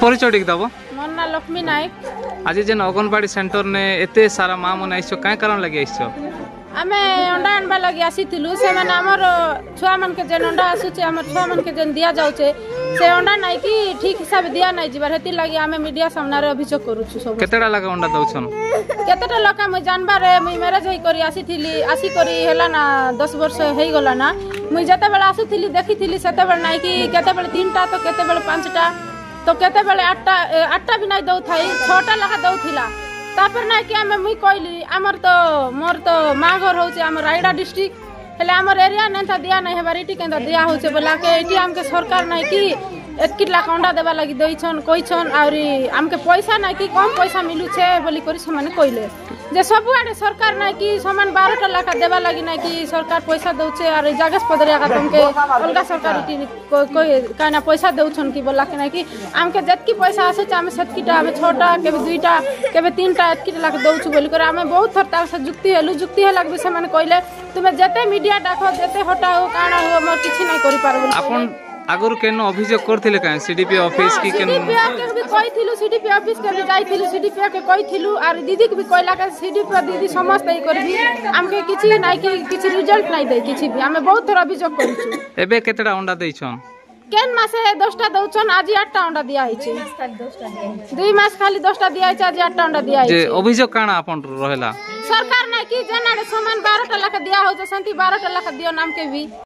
परिचय टिक दबो मोर ना लक्ष्मी नायक। आज जेन अंगनवाड़ी सेंटर ने एते सारा माँ मन आइसो काय कारण लगी आइसो? आमे अंडा आनबा लगी आसीथिलु से माने हमर छुआ मन के जेन अंडा आसुचे हमर छुआ मन के जेन दिया जाउचे से अंडा नाइ कि ठीक हिसाब दिया नाइ जिबार हेति लगी आमे मीडिया सामने रे अभियोग करूछु सब। केतेटा लगा अंडा दउछन? केतेटा लका म जानबा रे मुई मैरिज होई करी आसीथिली आसी करी हैला ना 10 वर्ष हेई गला ना मुई जते बेला आसीथिली देखिथिली सेते बेला नाइ कि केते बेला 3टा तो केते बेला 5टा तो केते बेले 8टा भी नाइ दउ थाई 6टा लखा दउ थिला। तापर ना कि आमे मुई कहली हमर तो मोर तो माँ घर होचे हमर रायगढ़ डिस्ट्रिक्ट हेले हमर एरिया ने था दिया नै हेबार इटी केंदा दिया होचे बोला के इटी हमके सरकार नै कि 1 लाख अंडा देबा लागि दैछन कहिछन आउरी हमके पैसा नै कि कम पैसा मिलु छे बोली करी से माने कहले जे सब आडे सरकार नै कि समान 12 लाख देबा लागि नै कि सरकार पैसा दउचे आर जागस पदरिया का तुमके अलगा सरकार इटी कोई काना पैसा दउछन कि बोला के नै कि हमके जतकी पैसा आसे हम सेतकीटा हम 6टा केबे 2टा केबे 3टा 1 लाख दउछु बोली कर हमें बहुत थरता से जुक्ति हेला विषय माने कहले तुमे जते मीडिया डाको जते हटाओ काना हो मोर किछि नै करि पारबो। आपन आगुर केन अभियोग करथिले काहे सीडीपी ऑफिस की केन? सीडीपी के भी कहिथिलु सीडीपी ऑफिस के भी जाइथिलु सीडीपी के कहिथिलु आर दीदी के भी कहला के सीडीपी दीदी समस्त ई करबी हमके किछि नै कि किछि रिजल्ट नै दे किछि भी हमें बहुत थोड़ा अभियोग करिछु। एबे केतेटा अंडा दैछन? केन मासे 10टा दउछन आज 8टा अंडा दिया हिचे 2 मास खाली 10टा दिया हिचे आज 8टा अंडा दिया हिचे। जे अभियोग काना आपन रहेला सरकार नै कि जेना समान 12टा लाख दिया हो जे संति 12टा लाख दियो नाम के भी